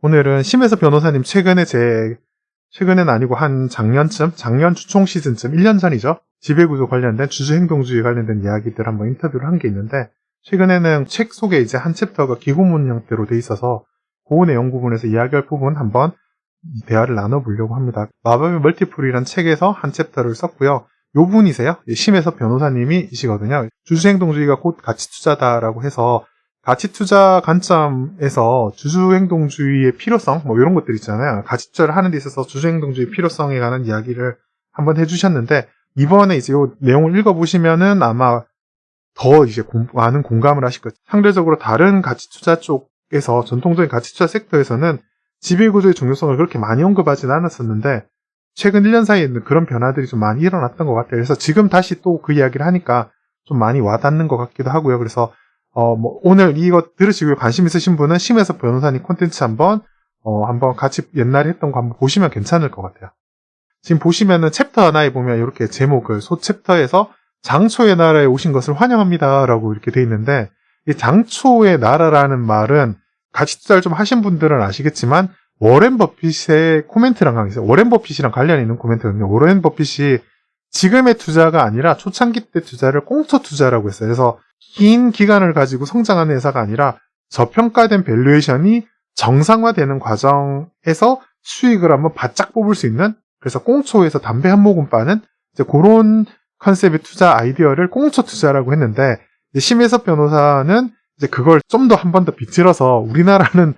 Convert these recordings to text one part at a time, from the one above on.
오늘은 심혜섭 변호사님 최근엔 아니고 한 작년 주총 시즌쯤 1년 전이죠. 지배구조 관련된 주주행동주의 관련된 이야기들 한번 인터뷰를 한 게 있는데, 최근에는 책 속에 이제 한 챕터가 기고문 형태로 돼 있어서 그 내용 부분에서 이야기할 부분 한번 대화를 나눠보려고 합니다. 마법의 멀티플이라는 책에서 한 챕터를 썼고요. 요 분이세요. 심혜섭 변호사님이시거든요. 주주행동주의가 곧 가치투자다라고 해서 가치투자 관점에서 주주행동주의의 필요성, 이런 것들 있잖아요. 가치투자를 하는 데 있어서 주주행동주의 필요성에 관한 이야기를 한번 해주셨는데, 이번에 이제 요 내용을 읽어보시면은 아마 더 이제 많은 공감을 하실 거예요. 상대적으로 다른 가치투자 쪽에서, 전통적인 가치투자 섹터에서는 지배구조의 중요성을 그렇게 많이 언급하진 않았었는데, 최근 1년 사이에 그런 변화들이 좀 많이 일어났던 것 같아요. 그래서 지금 다시 또 그 이야기를 하니까 좀 많이 와닿는 것 같기도 하고요. 그래서 오늘 이거 들으시고 관심 있으신 분은 심혜섭 변호사님 콘텐츠 한번 같이 옛날에 했던 거 한번 보시면 괜찮을 것 같아요. 지금 보시면은 챕터 하나에 보면 이렇게 제목을 소 챕터에서 장초의 나라에 오신 것을 환영합니다 라고 이렇게 돼 있는데, 이 장초의 나라라는 말은 가치 투자를 좀 하신 분들은 아시겠지만 워렌 버핏의 코멘트랑 강했어요. 워렌 버핏이랑 관련이 있는 코멘트거든요. 워렌 버핏이 지금의 투자가 아니라 초창기 때 투자를 꽁초 투자라고 했어요. 그래서 긴 기간을 가지고 성장하는 회사가 아니라 저평가된 밸류에이션이 정상화되는 과정에서 수익을 한번 바짝 뽑을 수 있는, 그래서 꽁초에서 담배 한 모금 빠는 이제 그런 컨셉의 투자 아이디어를 꽁초 투자라고 했는데, 심혜섭 변호사는 이제 그걸 좀 더 한 번 더 비틀어서 우리나라는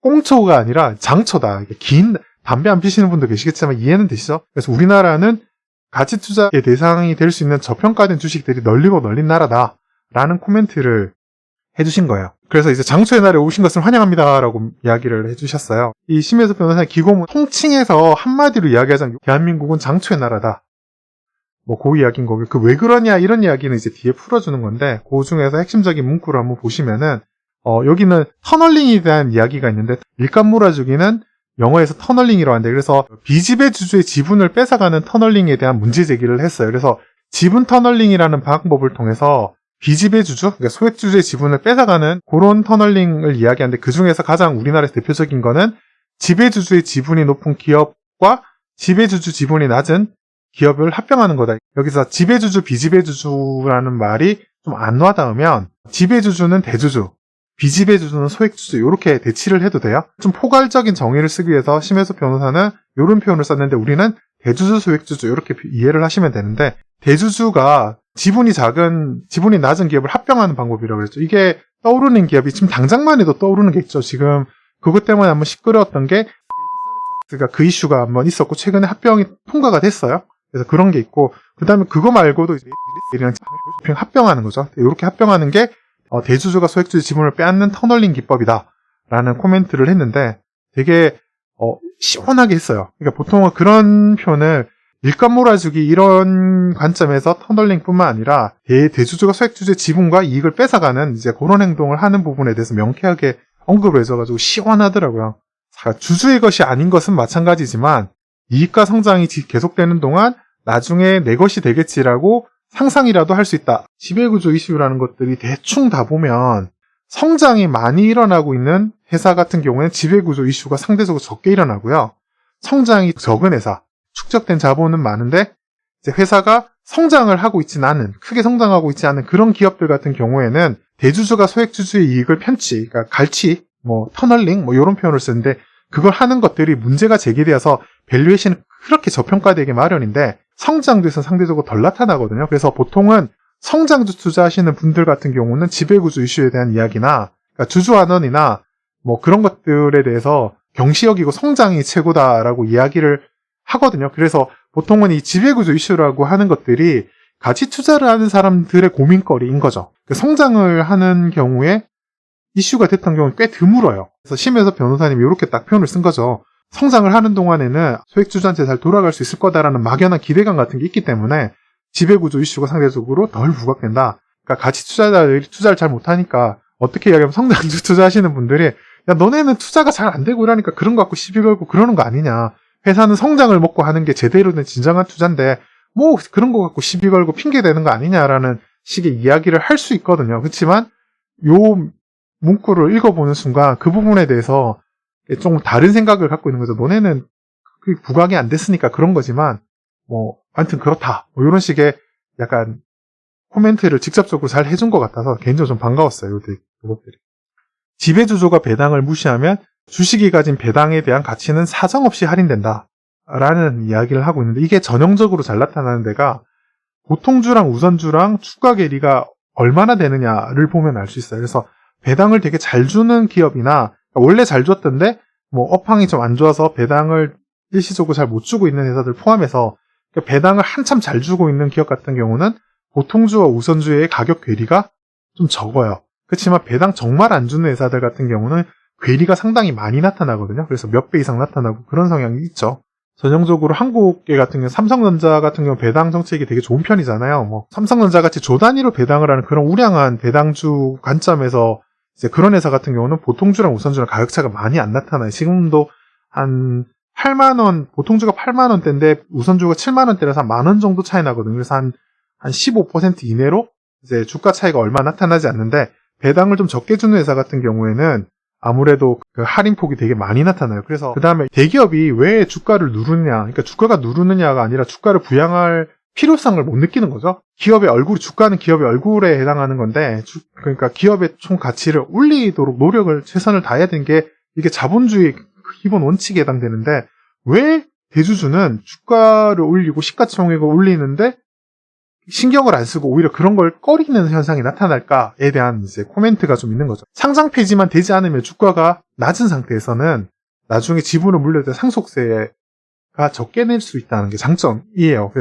꽁초가 아니라 장초다. 긴 담배 안 피시는 분도 계시겠지만 이해는 되시죠? 그래서 우리나라는 가치 투자의 대상이 될 수 있는 저평가된 주식들이 널리고 널린 나라다 라는 코멘트를 해주신 거예요. 그래서 이제 장초의 날에 오신 것을 환영합니다 라고 이야기를 해주셨어요. 이 심혜섭 변호사의 기고문 통칭해서 한마디로 이야기하자면 대한민국은 장초의 나라다, 그 이야기인 거고, 그 왜 그러냐 이런 이야기는 이제 뒤에 풀어주는 건데, 그 중에서 핵심적인 문구를 한번 보시면은 여기는 터널링에 대한 이야기가 있는데, 일감 몰아주기는 영어에서 터널링이라고 하는데, 그래서 비지배 주주의 지분을 뺏어가는 터널링에 대한 문제 제기를 했어요. 그래서 지분 터널링이라는 방법을 통해서 비지배 주주, 그러니까 소액 주주의 지분을 뺏어가는 그런 터널링을 이야기하는데, 그 중에서 가장 우리나라에서 대표적인 거는 지배 주주의 지분이 높은 기업과 지배 주주 지분이 낮은 기업을 합병하는 거다. 여기서 지배주주, 비지배주주라는 말이 좀 안 와닿으면 지배주주는 대주주, 비지배주주는 소액주주, 이렇게 대치를 해도 돼요. 좀 포괄적인 정의를 쓰기 위해서 심혜섭 변호사는 이런 표현을 썼는데, 우리는 대주주, 소액주주 이렇게 이해를 하시면 되는데, 대주주가 지분이 낮은 기업을 합병하는 방법이라고 그랬죠. 이게 떠오르는 기업이 지금 당장만 해도 떠오르는 게 있죠. 지금 그것 때문에 한번 시끄러웠던 게 그 이슈가 한번 있었고, 최근에 합병이 통과가 됐어요. 그래서 그런 게 있고, 그 다음에 그거 말고도 이제 합병하는 거죠. 이렇게 합병하는 게 대주주가 소액주주 지분을 빼앗는 터널링 기법이다 라는 코멘트를 했는데, 되게 시원하게 했어요. 그러니까 보통은 그런 표현을 일감 몰아주기 이런 관점에서 터널링 뿐만 아니라 대주주가 소액주주의 지분과 이익을 뺏어가는 이제 그런 행동을 하는 부분에 대해서 명쾌하게 언급을 해줘가지고 시원하더라고요. 주주의 것이 아닌 것은 마찬가지지만 이익과 성장이 계속되는 동안 나중에 내 것이 되겠지라고 상상이라도 할 수 있다. 지배구조 이슈라는 것들이 대충 다 보면 성장이 많이 일어나고 있는 회사 같은 경우에는 지배구조 이슈가 상대적으로 적게 일어나고요. 성장이 적은 회사, 축적된 자본은 많은데 이제 회사가 성장을 하고 있지는 않은, 크게 성장하고 있지 않은 그런 기업들 같은 경우에는 대주주가 소액주주의 이익을 그러니까 갈취, 터널링, 이런 표현을 쓰는데, 그걸 하는 것들이 문제가 제기되어서 밸류에이션이 그렇게 저평가되기 마련인데, 성장돼서 상대적으로 덜 나타나거든요. 그래서 보통은 성장주 투자하시는 분들 같은 경우는 지배구조 이슈에 대한 이야기나, 그러니까 주주환원이나 그런 것들에 대해서 경시 여기고 성장이 최고다라고 이야기를 하거든요. 그래서 보통은 이 지배구조 이슈라고 하는 것들이 가치 투자를 하는 사람들의 고민거리인 거죠. 성장을 하는 경우에 이슈가 됐던 경우는 꽤 드물어요. 그래서 심혜섭 변호사님이 이렇게 딱 표현을 쓴 거죠. 성장을 하는 동안에는 소액주주한테 잘 돌아갈 수 있을 거다라는 막연한 기대감 같은 게 있기 때문에 지배구조 이슈가 상대적으로 덜 부각된다. 그러니까 가치 투자자들이 투자를 잘 못하니까, 어떻게 이야기하면 성장주 투자하시는 분들이 야 너네는 투자가 잘 안 되고 이러니까 그런 거 갖고 시비 걸고 그러는 거 아니냐. 회사는 성장을 먹고 하는 게 제대로 된 진정한 투자인데 그런 거 갖고 시비 걸고 핑계 대는 거 아니냐라는 식의 이야기를 할 수 있거든요. 그렇지만 요 문구를 읽어보는 순간 그 부분에 대해서 좀 다른 생각을 갖고 있는 거죠. 너네는 그게 부각이 안 됐으니까 그런 거지만 뭐 아무튼 그렇다. 뭐 이런 식의 약간 코멘트를 직접적으로 잘 해준 것 같아서 개인적으로 좀 반가웠어요. 이것들이. 지배주주가 배당을 무시하면 주식이 가진 배당에 대한 가치는 사정없이 할인된다. 라는 이야기를 하고 있는데 이게 전형적으로 잘 나타나는 데가 보통주랑 우선주랑 주가 괴리가 얼마나 되느냐를 보면 알 수 있어요. 그래서 배당을 되게 잘 주는 기업이나 원래 잘 줬던데 뭐 업황이 좀 안 좋아서 배당을 일시적으로 잘 못 주고 있는 회사들 포함해서 배당을 한참 잘 주고 있는 기업 같은 경우는 보통주와 우선주의 가격 괴리가 좀 적어요. 그렇지만 배당 정말 안 주는 회사들 같은 경우는 괴리가 상당히 많이 나타나거든요. 그래서 몇 배 이상 나타나고 그런 성향이 있죠. 전형적으로 한국계 같은 경우 삼성전자 같은 경우 배당 정책이 되게 좋은 편이잖아요. 뭐 삼성전자 같이 조 단위로 배당을 하는 그런 우량한 배당주 관점에서 이제 그런 회사 같은 경우는 보통주랑 우선주랑 가격차가 많이 안 나타나요. 지금도 한 8만 원, 보통주가 8만 원대인데 우선주가 7만 원대라서 한 만 원 정도 차이 나거든요. 그래서 한 15% 이내로 이제 주가 차이가 얼마 나타나지 않는데 배당을 좀 적게 주는 회사 같은 경우에는 아무래도 그 할인폭이 되게 많이 나타나요. 그래서 그 다음에 대기업이 왜 주가를 누르느냐, 그러니까 주가가 누르느냐가 아니라 주가를 부양할 필요성을 못 느끼는 거죠. 기업의 얼굴, 주가는 기업의 얼굴에 해당하는 건데, 그러니까 기업의 총 가치를 올리도록 노력을 최선을 다해야 되는 게 이게 자본주의 기본 원칙에 해당되는데 왜 대주주는 주가를 올리고 시가총액을 올리는데 신경을 안 쓰고 오히려 그런 걸 꺼리는 현상이 나타날까에 대한 이제 코멘트가 좀 있는 거죠. 상장 폐지만 되지 않으면 주가가 낮은 상태에서는 나중에 지분을 물려야 될 상속세가 적게 낼 수 있다는 게 장점이에요.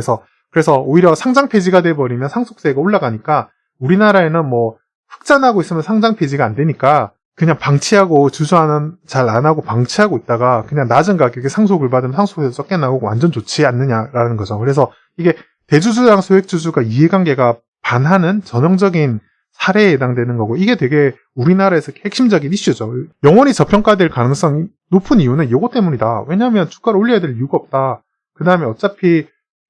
그래서 오히려 상장 폐지가 돼버리면 상속세가 올라가니까 우리나라에는 뭐 흑자나고 있으면 상장 폐지가 안 되니까 그냥 방치하고 주주하는 잘 안 하고 방치하고 있다가 그냥 낮은 가격에 상속을 받으면 상속세도 적게 나오고 완전 좋지 않느냐라는 거죠. 그래서 이게 대주주랑 소액주주가 이해관계가 반하는 전형적인 사례에 해당되는 거고 이게 되게 우리나라에서 핵심적인 이슈죠. 영원히 저평가될 가능성이 높은 이유는 이것 때문이다. 왜냐하면 주가를 올려야 될 이유가 없다. 그 다음에 어차피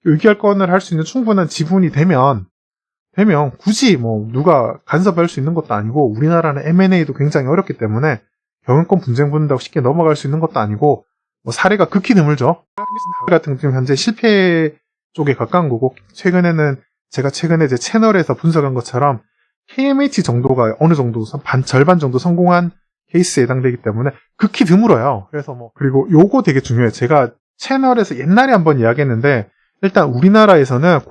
의결권을 할 수 있는 충분한 지분이 되면 굳이 뭐 누가 간섭할 수 있는 것도 아니고 우리나라는 M&A도 굉장히 어렵기 때문에 경영권 분쟁 붙는다고 쉽게 넘어갈 수 있는 것도 아니고 뭐 사례가 극히 드물죠. 같은 경우 현재 실패 쪽에 가까운 거고 제가 최근에 제 채널에서 분석한 것처럼 KMH 정도가 어느 정도 절반 정도 성공한 케이스에 해당되기 때문에 극히 드물어요. 그래서 그리고 요거 되게 중요해요. 제가 채널에서 옛날에 한번 이야기했는데 일단 우리나라에서는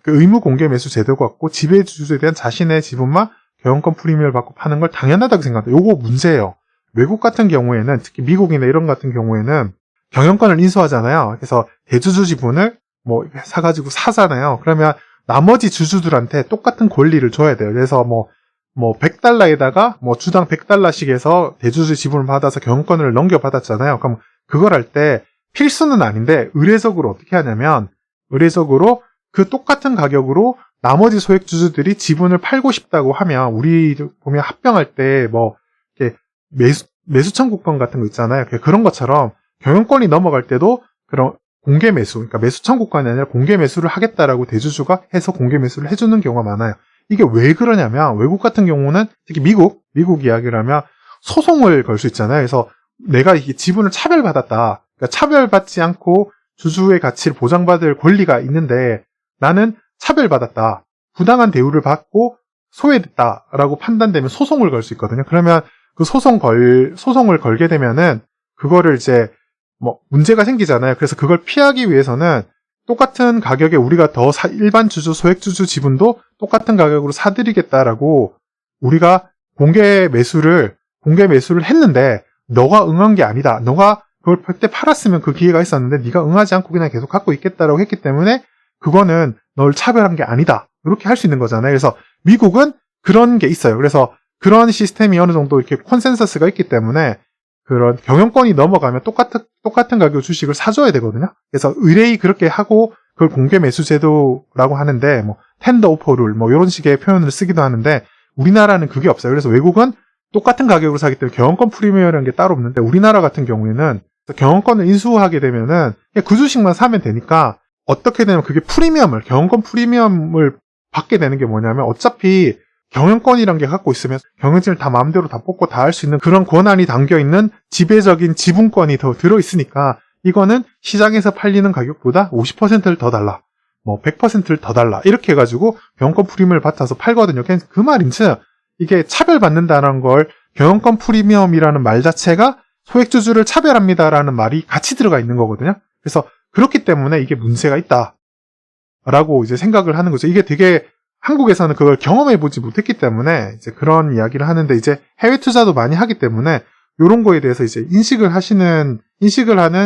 의무 공개 매수 제도가 없고 지배주주에 대한 자신의 지분만 경영권 프리미엄을 받고 파는 걸 당연하다고 생각합니다. 요거 문제예요. 외국 같은 경우에는 특히 미국이나 이런 같은 경우에는 경영권을 인수하잖아요. 그래서 대주주 지분을 사가지고 사잖아요. 그러면 나머지 주주들한테 똑같은 권리를 줘야 돼요. 그래서 100달러에다가 주당 100달러씩 해서 대주주 지분을 받아서 경영권을 넘겨받았잖아요. 그럼 그걸 할 때 필수는 아닌데 의례적으로 어떻게 하냐면 그 똑같은 가격으로 나머지 소액주주들이 지분을 팔고 싶다고 하면 우리 보면 합병할 때 매수 청구권 같은 거 있잖아요. 그런 것처럼 경영권이 넘어갈 때도 그런 공개 매수, 그러니까 매수 청구권이 아니라 공개 매수를 하겠다라고 대주주가 해서 공개 매수를 해주는 경우가 많아요. 이게 왜 그러냐면 외국 같은 경우는 특히 미국 이야기를 하면 소송을 걸 수 있잖아요. 그래서 내가 이게 지분을 차별받았다. 그러니까 차별받지 않고 주주의 가치를 보장받을 권리가 있는데 나는 차별받았다. 부당한 대우를 받고 소외됐다라고 판단되면 소송을 걸 수 있거든요. 그러면 그 소송을 걸게 되면은 그거를 이제 문제가 생기잖아요. 그래서 그걸 피하기 위해서는 똑같은 가격에 우리가 일반 주주, 소액주주 지분도 똑같은 가격으로 사드리겠다라고 우리가 공개 매수를 했는데 너가 응한 게 아니다. 너가 그걸 그때 팔았으면 그 기회가 있었는데 네가 응하지 않고 그냥 계속 갖고 있겠다라고 했기 때문에 그거는 널 차별한 게 아니다. 이렇게 할 수 있는 거잖아요. 그래서 미국은 그런 게 있어요. 그래서 그런 시스템이 어느 정도 이렇게 컨센서스가 있기 때문에 그런 경영권이 넘어가면 똑같은 가격 주식을 사줘야 되거든요. 그래서 의뢰이 그렇게 하고 그걸 공개 매수 제도라고 하는데 텐더 오퍼 룰 이런 식의 표현을 쓰기도 하는데 우리나라는 그게 없어요. 그래서 외국은 똑같은 가격으로 사기 때문에 경영권 프리미엄이라는 게 따로 없는데 우리나라 같은 경우에는 경영권을 인수하게 되면은 그 주식만 사면 되니까 어떻게 되면 그게 경영권 프리미엄을 받게 되는 게 뭐냐면 어차피 경영권이란 게 갖고 있으면 경영진을 다 마음대로 다 뽑고 다 할 수 있는 그런 권한이 담겨있는 지배적인 지분권이 더 들어있으니까 이거는 시장에서 팔리는 가격보다 50%를 더 달라. 뭐 100%를 더 달라. 이렇게 해가지고 경영권 프리미엄을 받아서 팔거든요. 그 말인즉 이게 차별받는다는 걸 경영권 프리미엄이라는 말 자체가 소액주주를 차별합니다라는 말이 같이 들어가 있는 거거든요. 그래서 그렇기 때문에 이게 문제가 있다. 라고 이제 생각을 하는 거죠. 이게 되게 한국에서는 그걸 경험해보지 못했기 때문에 이제 그런 이야기를 하는데 이제 해외 투자도 많이 하기 때문에 이런 거에 대해서 이제 인식을 하는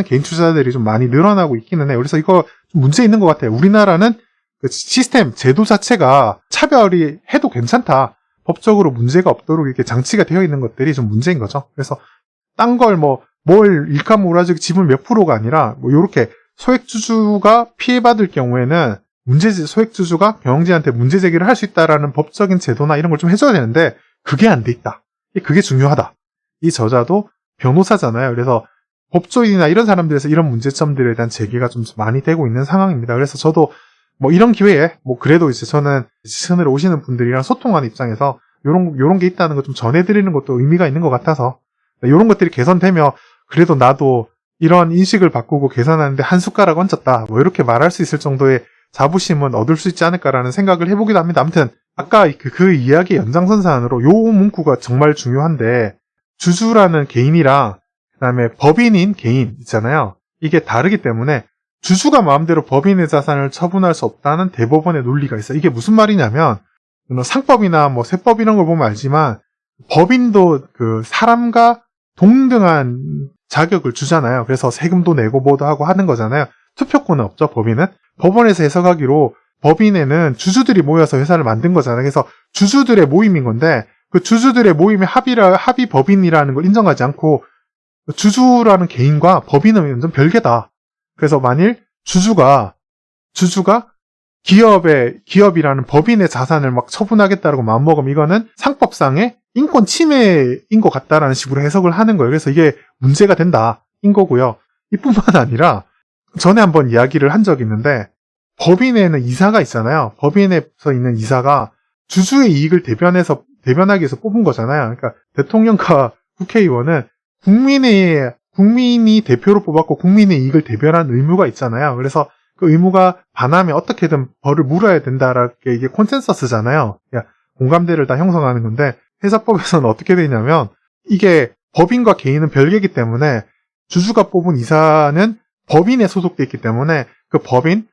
개인 투자자들이 좀 많이 늘어나고 있기는 해요. 그래서 이거 좀 문제 있는 것 같아요. 우리나라는 그 시스템, 제도 자체가 차별이 해도 괜찮다. 법적으로 문제가 없도록 이렇게 장치가 되어 있는 것들이 좀 문제인 거죠. 그래서 딴 걸 뭘 일카몰아주기 지분 몇 프로가 아니라 요렇게 소액주주가 피해받을 경우에는 소액주주가 경영진한테 문제 제기를 할 수 있다라는 법적인 제도나 이런 걸 좀 해줘야 되는데 그게 안 돼 있다. 그게 중요하다. 이 저자도 변호사잖아요. 그래서 법조인이나 이런 사람들에서 이런 문제점들에 대한 제기가 좀 많이 되고 있는 상황입니다. 그래서 저도 이런 기회에 그래도 이제 저는 시선으로 오시는 분들이랑 소통하는 입장에서 요런 게 있다는 거 좀 전해드리는 것도 의미가 있는 것 같아서 요런 것들이 개선되면 그래도 나도 이런 인식을 바꾸고 개선하는데 한 숟가락 얹었다. 이렇게 말할 수 있을 정도의 자부심은 얻을 수 있지 않을까라는 생각을 해보기도 합니다. 아무튼 아까 그 이야기의 연장선상으로 요 문구가 정말 중요한데 주주라는 개인이랑 그다음에 법인인 개인 있잖아요. 이게 다르기 때문에 주주가 마음대로 법인의 자산을 처분할 수 없다는 대법원의 논리가 있어요. 이게 무슨 말이냐면 상법이나 세법 이런 걸 보면 알지만 법인도 그 사람과 동등한 자격을 주잖아요. 그래서 세금도 내고 뭐도 하고 하는 거잖아요. 투표권은 없죠, 법인은. 법원에서 해석하기로 법인에는 주주들이 모여서 회사를 만든 거잖아요. 그래서 주주들의 모임인 건데 그 주주들의 모임의 합의 법인이라는 걸 인정하지 않고 주주라는 개인과 법인은 완전 별개다. 그래서 만일 주주가 기업이라는 법인의 자산을 막 처분하겠다라고 마음먹으면 이거는 상법상의 인권 침해인 것 같다라는 식으로 해석을 하는 거예요. 그래서 이게 문제가 된다인 거고요. 이뿐만 아니라 전에 한번 이야기를 한 적이 있는데 법인에는 이사가 있잖아요. 법인에서 있는 이사가 주주의 이익을 대변하기 위해서 뽑은 거잖아요. 그러니까 대통령과 국회의원은 국민이 대표로 뽑았고 국민의 이익을 대변하는 의무가 있잖아요. 그래서 그 의무가 반하면 어떻게든 벌을 물어야 된다라는 게 이게 콘센서스잖아요. 그러니까 공감대를 다 형성하는 건데 회사법에서는 어떻게 되냐면 이게 법인과 개인은 별개이기 때문에 주주가 뽑은 이사는 법인에 소속돼 있기 때문에 그 법인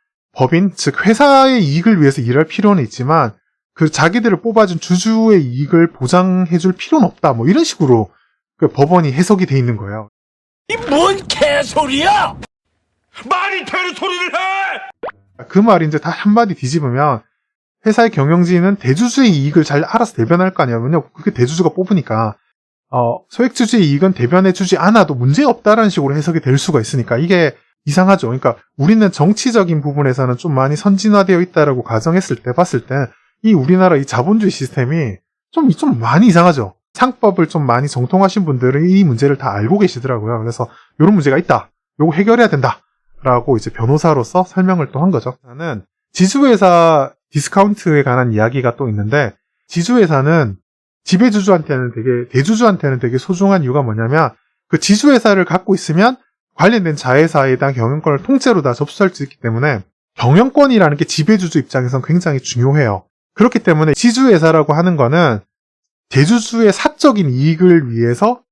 즉 회사의 이익을 위해서 일할 필요는 있지만 그 자기들을 뽑아준 주주의 이익을 보장해줄 필요는 없다. 이런 식으로 그 법원이 해석이 돼 있는 거예요. 이 뭔 개소리야! 말이 되는 소리를 해! 그 말이 이제 다 한마디 뒤집으면 회사의 경영진은 대주주의 이익을 잘 알아서 대변할 거 아니에요. 왜냐면 그게 대주주가 뽑으니까 소액주주의 이익은 대변해주지 않아도 문제 없다라는 식으로 해석이 될 수가 있으니까 이게 이상하죠. 그러니까 우리는 정치적인 부분에서는 좀 많이 선진화되어 있다라고 가정했을 때 봤을 때 이 우리나라 이 자본주의 시스템이 좀 많이 이상하죠. 상법을 좀 많이 정통하신 분들은 이 문제를 다 알고 계시더라고요. 그래서 이런 문제가 있다. 요거 해결해야 된다. 라고 이제 변호사로서 설명을 또 한 거죠. 저는 지주회사 디스카운트에 관한 이야기가 또 있는데 지주회사는 대주주한테는 되게 소중한 이유가 뭐냐면 그 지주회사를 갖고 있으면 관련된 자회사에 대한 경영권을 통째로 다 접수할 수 있기 때문에 경영권이라는 게 지배주주 입장에선 굉장히 중요해요. 그렇기 때문에 지주회사라고 하는 거는 대주주의 사적인 이익을 위해서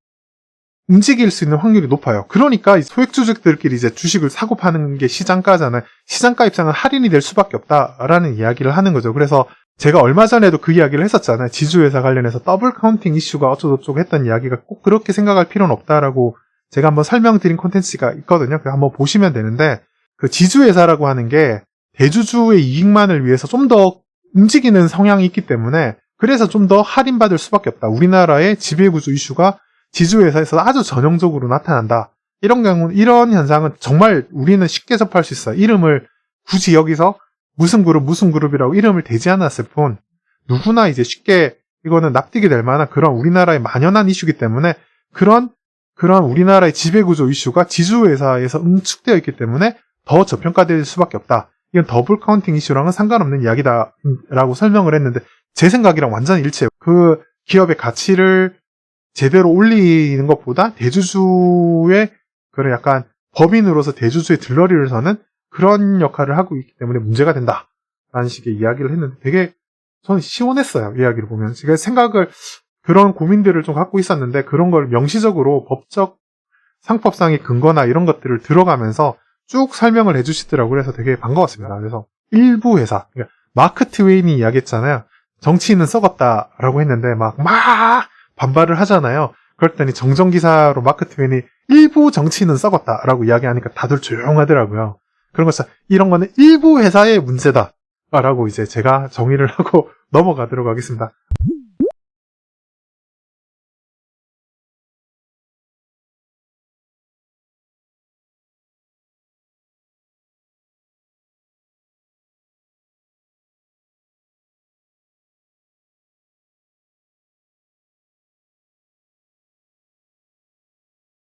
움직일 수 있는 확률이 높아요. 그러니까 소액주주들끼리 이제 주식을 사고 파는 게 시장가잖아요. 시장가 입장은 할인이 될 수밖에 없다라는 이야기를 하는 거죠. 그래서 제가 얼마 전에도 그 이야기를 했었잖아요. 지주회사 관련해서 더블 카운팅 이슈가 어쩌고저쩌고 했던 이야기가 꼭 그렇게 생각할 필요는 없다라고 제가 한번 설명드린 콘텐츠가 있거든요. 그거 한번 보시면 되는데 그 지주회사라고 하는 게 대주주의 이익만을 위해서 좀 더 움직이는 성향이 있기 때문에 그래서 좀 더 할인받을 수밖에 없다. 우리나라의 지배구조 이슈가 지주회사에서 아주 전형적으로 나타난다. 이런 현상은 정말 우리는 쉽게 접할 수 있어요. 이름을 굳이 여기서 무슨 그룹이라고 이름을 대지 않았을 뿐 누구나 이제 쉽게 이거는 납득이 될 만한 그런 우리나라의 만연한 이슈이기 때문에 그런 우리나라의 지배구조 이슈가 지주회사에서 응축되어 있기 때문에 더 저평가될 수밖에 없다. 이건 더블 카운팅 이슈랑은 상관없는 이야기다라고 설명을 했는데 제 생각이랑 완전히 일치해요. 그 기업의 가치를 제대로 올리는 것보다 대주주의 그런 약간 법인으로서 대주주의 들러리를 서는 그런 역할을 하고 있기 때문에 문제가 된다라는 식의 이야기를 했는데 되게 저는 시원했어요. 이야기를 보면. 제가 그런 고민들을 좀 갖고 있었는데 그런 걸 명시적으로 법적 상법상의 근거나 이런 것들을 들어가면서 쭉 설명을 해주시더라고요. 그래서 되게 반가웠습니다. 그래서 일부 회사, 그러니까 마크 트웨인이 이야기했잖아요. 정치인은 썩었다라고 했는데 막 반발을 하잖아요. 그랬더니 정정기사로 마크 트웨인이 일부 정치인은 썩었다라고 이야기하니까 다들 조용하더라고요. 그런 것처럼 이런 거는 일부 회사의 문제다라고 이제 제가 정의를 하고 넘어가도록 하겠습니다.